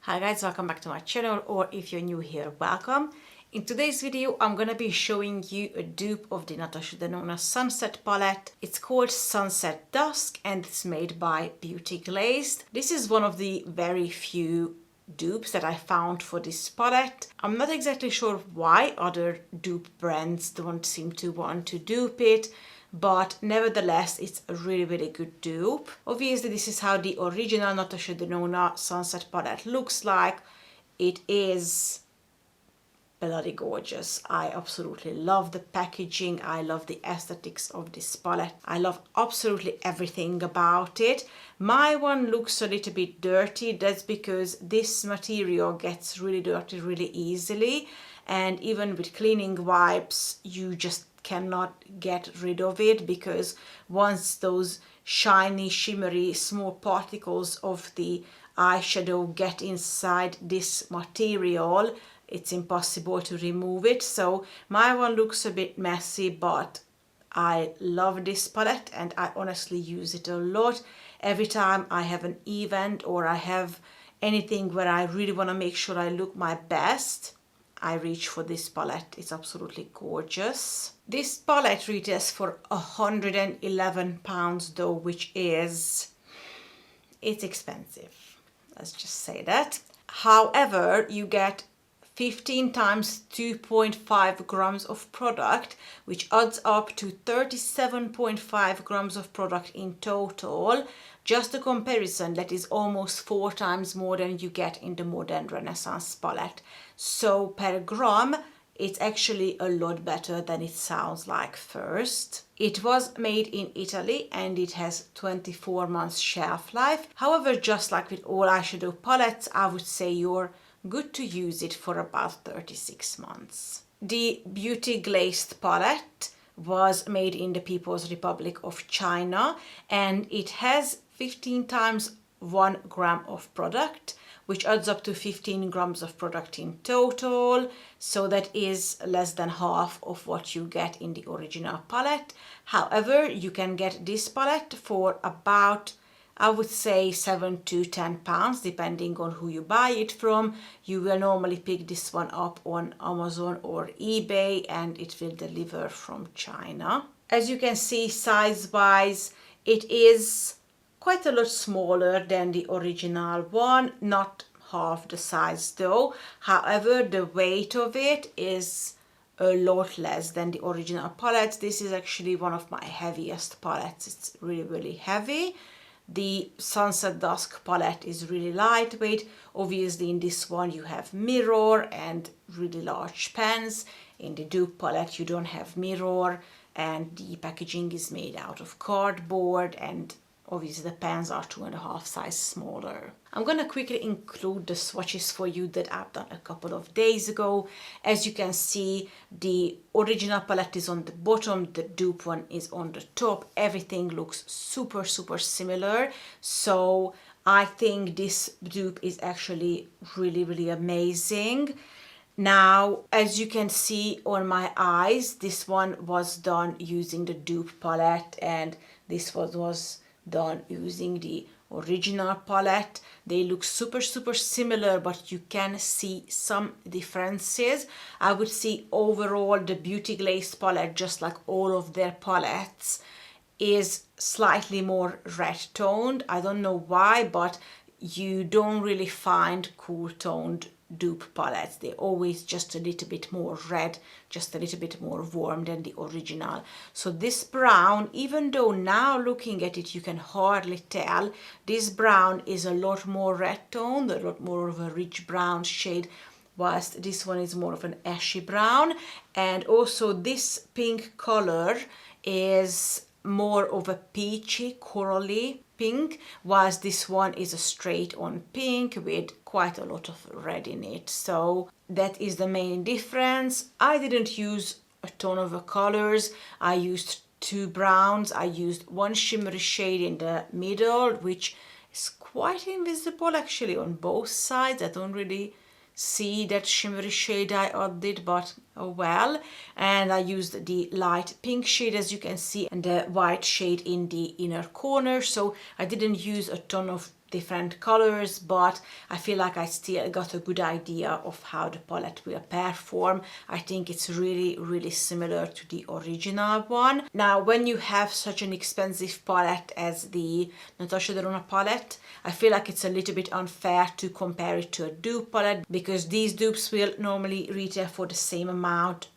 Hi guys, welcome back to my channel, or if you're new here, welcome. In today's video, I'm gonna be showing you a dupe of the Natasha Denona Sunset palette. It's called Sunset Dusk and it's made by Beauty Glazed. This is one of the very few dupes that I found for this palette. I'm not exactly sure why other dupe brands don't seem to want to dupe it, but nevertheless it's a really good dupe. Obviously this is how the original Natasha Denona Sunset palette looks like. It is bloody gorgeous. I absolutely love the packaging. I love the aesthetics of this palette. I love absolutely everything about it. My one looks a little bit dirty. That's because this material gets really dirty really easily, and even with cleaning wipes you just cannot get rid of it, because once those shiny shimmery small particles of the eyeshadow get inside this material, it's impossible to remove it. So my one looks a bit messy, but I love this palette and I honestly use it a lot. Every time I have an event or I have anything where I really want to make sure I look my best, I reach for this palette. It's absolutely gorgeous. This palette retails for £111 though, which is, it's expensive. Let's just say that. However, you get 15 times 2.5 grams of product, which adds up to 37.5 grams of product in total. Just a comparison, that is almost 4 times more than you get in the Modern Renaissance palette. So per gram, it's actually a lot better than it sounds like first. It was made in Italy and it has 24 months shelf life. However, just like with all eyeshadow palettes, I would say you're good to use it for about 36 months. The Beauty Glazed palette was made in the People's Republic of China and it has 15 times 1 gram of product, which adds up to 15 grams of product in total. So that is less than half of what you get in the original palette. However, you can get this palette for about, I would say, £7 to £10, depending on who you buy it from. You will normally pick this one up on Amazon or eBay and it will deliver from China. As you can see, size-wise, it is quite a lot smaller than the original one, not half the size though. However, the weight of it is a lot less than the original palette. This is actually one of my heaviest palettes. It's really heavy. The Sunset Dusk palette is really lightweight. Obviously in this one you have mirror and really large pens. In the dupe palette you don't have mirror and the packaging is made out of cardboard, and obviously the pens are 2.5 size smaller. I'm gonna quickly include the swatches for you that I've done a couple of days ago. As you can see, the original palette is on the bottom, the dupe one is on the top. Everything looks super similar. So I think this dupe is actually really amazing. Now, as you can see on my eyes, this one was done using the dupe palette and this was done using the original palette. They look super similar, but you can see some differences. I would say overall the Beauty Glazed palette, just like all of their palettes, is slightly more red toned. I don't know why, but you don't really find cool toned dupe palettes. They're always just a little bit more red, just a little bit more warm than the original. So this brown, even though now looking at it you can hardly tell, this brown is a lot more red toned, a lot more of a rich brown shade, whilst this one is more of an ashy brown. And also this pink color is more of a peachy corally pink, whilst this one is a straight on pink with quite a lot of red in it. So that is the main difference. I didn't use a ton of colors. I used 2 browns. I used one shimmery shade in the middle, which is quite invisible actually on both sides. I don't really see that shimmery shade I added, but oh well. And I used the light pink shade, as you can see, and the white shade in the inner corner. So I didn't use a ton of different colors, but I feel like I still got a good idea of how the palette will perform. I think it's really similar to the original one. Now, when you have such an expensive palette as the Natasha Denona palette, I feel like it's a little bit unfair to compare it to a dupe palette, because these dupes will normally retail for the same amount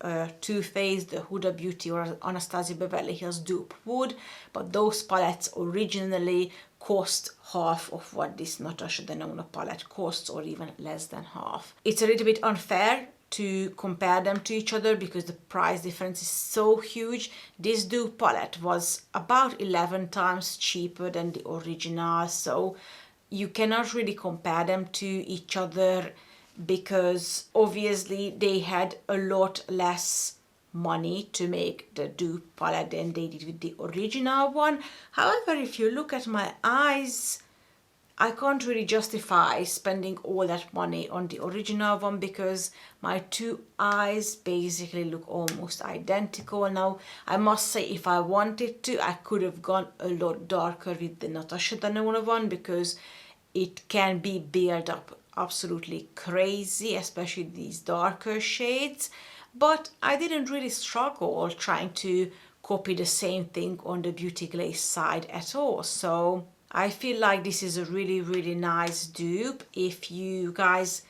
Too Faced, the Huda Beauty or Anastasia Beverly Hills dupe would, but those palettes originally cost half of what this Natasha Denona palette costs, or even less than half. It's a little bit unfair to compare them to each other because the price difference is so huge. This dupe palette was about 11 times cheaper than the original, so you cannot really compare them to each other because obviously they had a lot less money to make the dupe palette than they did with the original one. However, if you look at my eyes, I can't really justify spending all that money on the original one because my two eyes basically look almost identical. Now, I must say, if I wanted to, I could have gone a lot darker with the Natasha Denona one because it can be built up absolutely crazy, especially these darker shades. But I didn't really struggle trying to copy the same thing on the Beauty Glazed side at all. So I feel like this is a really nice dupe. If you guys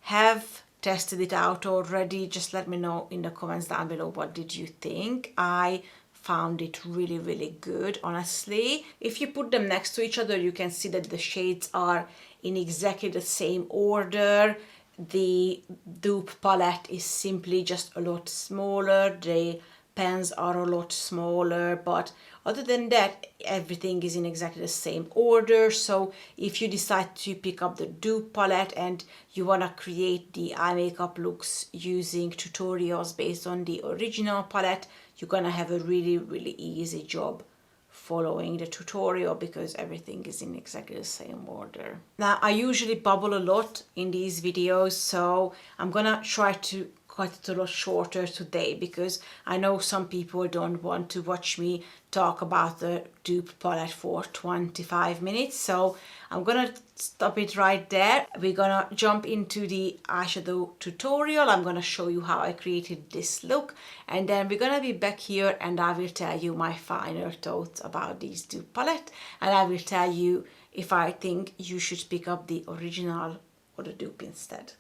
have tested it out already, just let me know in the comments down below what did you think. I found it really good, honestly. If you put them next to each other, you can see that the shades are in exactly the same order. The dupe palette is simply just a lot smaller, the pens are a lot smaller, but other than that, everything is in exactly the same order. So if you decide to pick up the dupe palette and you want to create the eye makeup looks using tutorials based on the original palette, you're gonna have a really easy job following the tutorial because everything is in exactly the same order. Now, I usually bubble a lot in these videos, so I'm gonna try to cut it a lot shorter today because I know some people don't want to watch me talk about the dupe palette for 25 minutes, so I'm gonna stop it right there. We're gonna jump into the eyeshadow tutorial. I'm gonna show you how I created this look, and then we're gonna be back here and I will tell you my final thoughts about this dupe palette, and I will tell you if I think you should pick up the original or the dupe instead.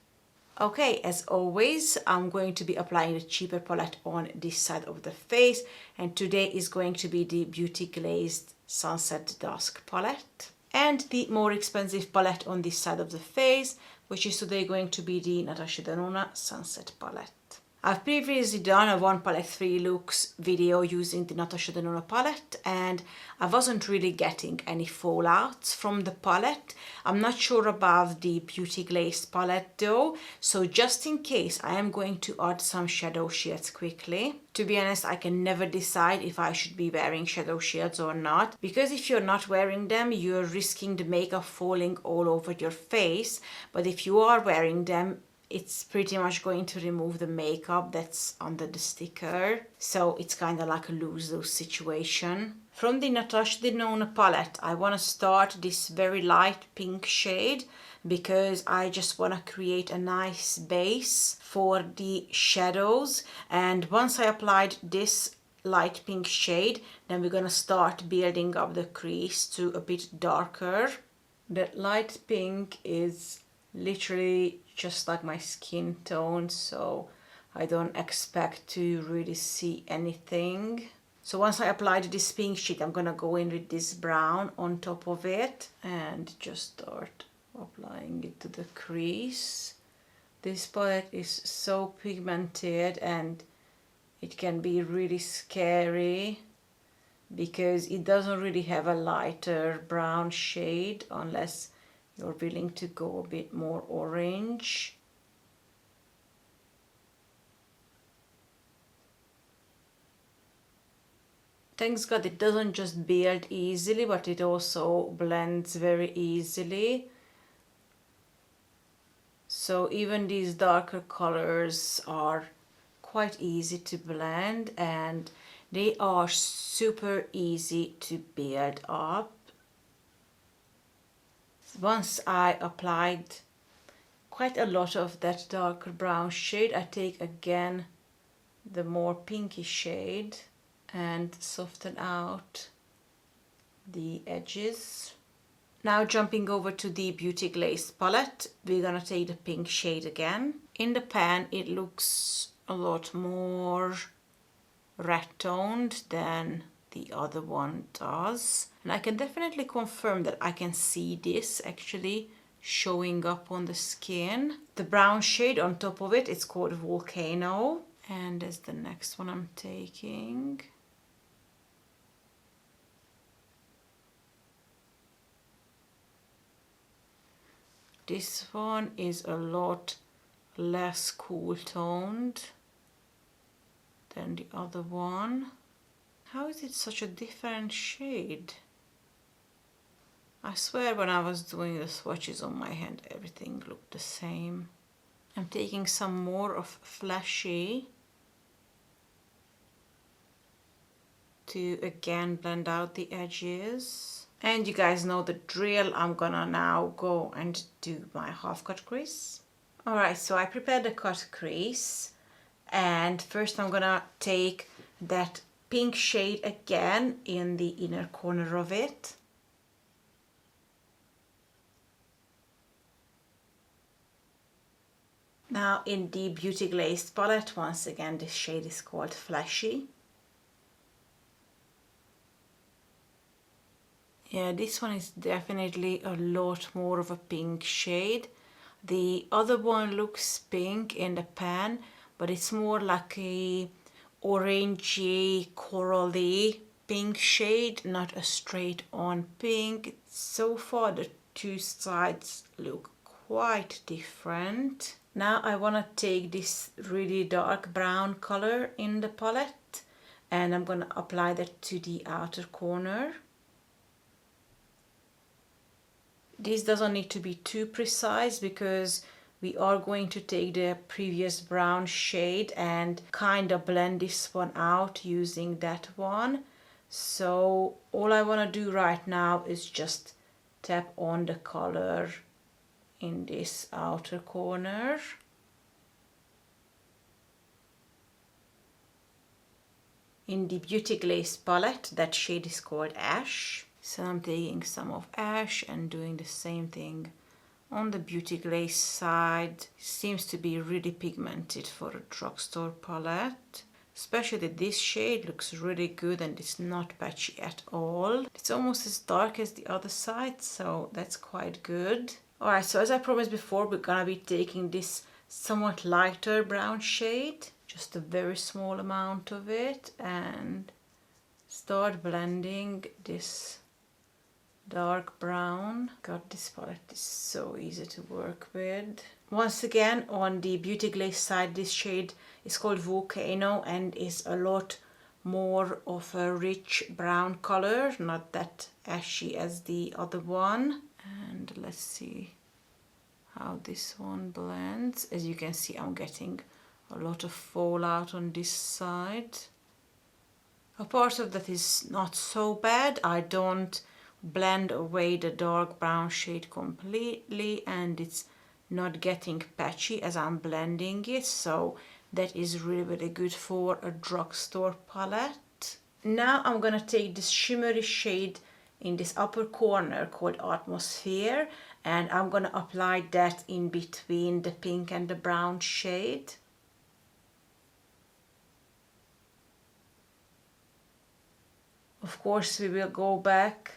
Okay, as always, I'm going to be applying the cheaper palette on this side of the face, and today is going to be the Beauty Glazed Sunset Dusk palette. And the more expensive palette on this side of the face, which is today going to be the Natasha Denona Sunset palette. I've previously done a 1 palette 3 looks video using the Natasha Denona palette, and I wasn't really getting any fallouts from the palette. I'm not sure about the Beauty Glazed palette though, so just in case I am going to add some shadow shades quickly. To be honest, I can never decide if I should be wearing shadow shades or not, because if you're not wearing them, you're risking the makeup falling all over your face, but if you are wearing them, it's pretty much going to remove the makeup that's under the sticker. So it's kind of like a lose-lose situation. From the Natasha Denona palette, I want to start this very light pink shade because I just want to create a nice base for the shadows. And once I applied this light pink shade, then we're going to start building up the crease to a bit darker. That light pink is literally just like my skin tone, so I don't expect to really see anything. So once I applied this pink sheet, I'm gonna go in with this brown on top of it and just start applying it to the crease. This palette is so pigmented and it can be really scary because it doesn't really have a lighter brown shade unless you're willing to go a bit more orange. Thanks God it doesn't just build easily, but it also blends very easily. So even these darker colors are quite easy to blend and they are super easy to build up. Once I applied quite a lot of that darker brown shade, I take again the more pinky shade and soften out the edges. Now jumping over to the Beauty Glazed palette, we're gonna take the pink shade again. In the pan it looks a lot more red toned than the other one does. And I can definitely confirm that I can see this actually showing up on the skin. The brown shade on top of it, it's called Volcano. And that's the next one I'm taking. This one is a lot less cool toned than the other one. How is it such a different shade? I swear when I was doing the swatches on my hand, everything looked the same. I'm taking some more of Flashy to again blend out the edges. And you guys know the drill. I'm gonna now go and do my half cut crease. Alright, so I prepared the cut crease, and first I'm gonna take that pink shade again in the inner corner of it. Now in the Beauty Glazed palette, once again this shade is called Flashy. Yeah, this one is definitely a lot more of a pink shade. The other one looks pink in the pan, but it's more like a orangey, corally pink shade, not a straight on pink. So far the two sides look quite different. Now I want to take this really dark brown color in the palette and I'm going to apply that to the outer corner. This doesn't need to be too precise because we are going to take the previous brown shade and kind of blend this one out using that one. So all I want to do right now is just tap on the color in this outer corner. In the Beauty Glazed palette, that shade is called Ash. So I'm taking some of Ash and doing the same thing on the Beauty Glazed side. Seems to be really pigmented for a drugstore palette. Especially this shade looks really good and it's not patchy at all. It's almost as dark as the other side, so that's quite good. Alright, so as I promised before, we're gonna be taking this somewhat lighter brown shade, just a very small amount of it, and start blending this dark brown. God, this palette is so easy to work with. Once again, on the Beauty Glazed side, this shade is called Volcano and is a lot more of a rich brown color, not that ashy as the other one. And let's see how this one blends. As you can see, I'm getting a lot of fallout on this side. A part of that is not so bad. I don't blend away the dark brown shade completely and it's not getting patchy as I'm blending it, so that is really good for a drugstore palette. Now I'm gonna take this shimmery shade in this upper corner called Atmosphere and I'm gonna apply that in between the pink and the brown shade. Of course we will go back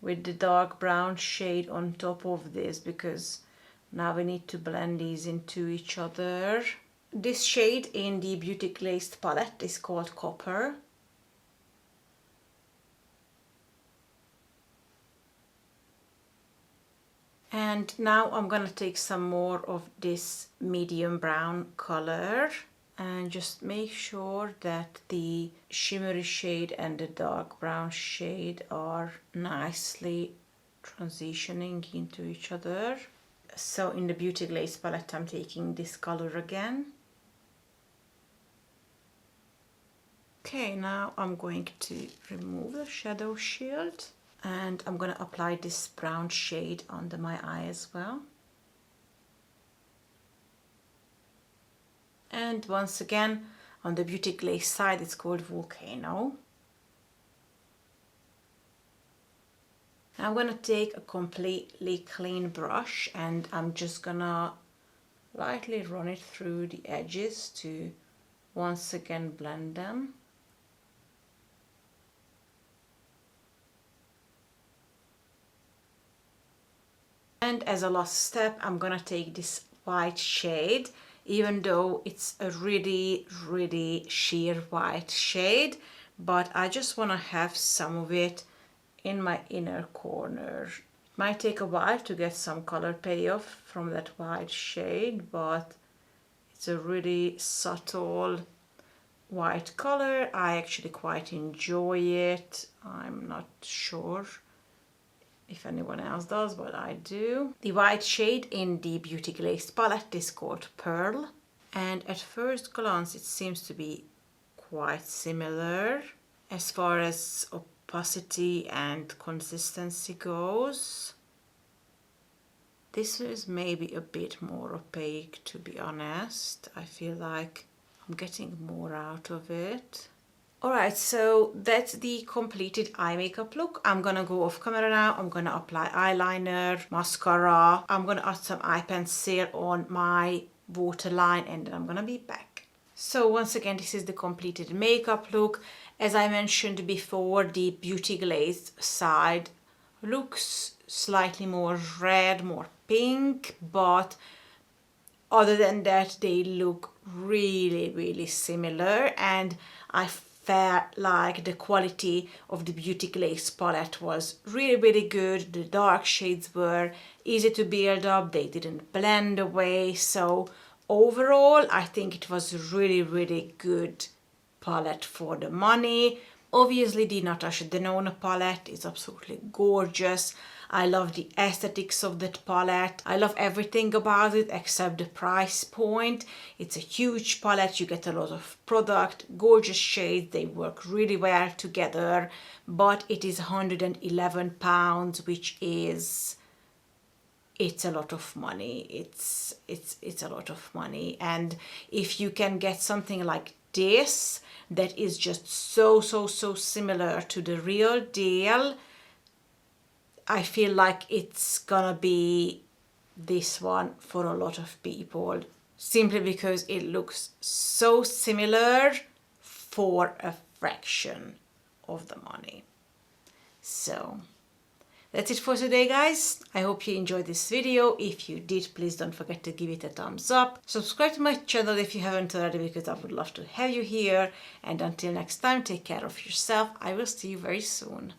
with the dark brown shade on top of this because now we need to blend these into each other. This shade in the Beauty Glazed palette is called Copper. And now I'm gonna take some more of this medium brown color and just make sure that the shimmery shade and the dark brown shade are nicely transitioning into each other. So in the Beauty Glazed palette I'm taking this color again. Okay, now I'm going to remove the shadow shield And I'm gonna apply this brown shade under my eye as well. And once again, on the Beauty Glazed side, it's called Volcano. I'm gonna take a completely clean brush and I'm just gonna lightly run it through the edges to once again blend them. And as a last step, I'm gonna take this white shade, even though it's a really, really sheer white shade, but I just wanna have some of it in my inner corner. It might take a while to get some color payoff from that white shade, but it's a really subtle white color. I actually quite enjoy it. I'm not sure if anyone else does, but I do. The white shade in the Beauty Glazed palette is called Pearl, and at first glance it seems to be quite similar as far as opacity and consistency goes. This is maybe a bit more opaque, to be honest. I feel like I'm getting more out of it. Alright, so that's the completed eye makeup look. I'm gonna go off camera now. I'm gonna apply eyeliner, mascara. I'm gonna add some eye pencil on my waterline and then I'm gonna be back. So once again, this is the completed makeup look. As I mentioned before, the Beauty Glazed side looks slightly more red, more pink, but other than that, they look really, really similar, and I felt like the quality of the Beauty Glazed palette was really, really good. The dark shades were easy to build up, they didn't blend away, so overall, I think it was a really, really good palette for the money. Obviously, the Natasha Denona palette is absolutely gorgeous. I love the aesthetics of that palette. I love everything about it except the price point. It's a huge palette, you get a lot of product, gorgeous shades, they work really well together, but it is £111, which is, it's a lot of money. It's a lot of money, and if you can get something like this that is just so similar to the real deal, I feel like it's gonna be this one for a lot of people, simply because it looks so similar for a fraction of the money. So that's it for today, guys. I hope you enjoyed this video. If you did, please don't forget to give it a thumbs up. Subscribe to my channel if you haven't already, because I would love to have you here. And until next time, take care of yourself. I will see you very soon.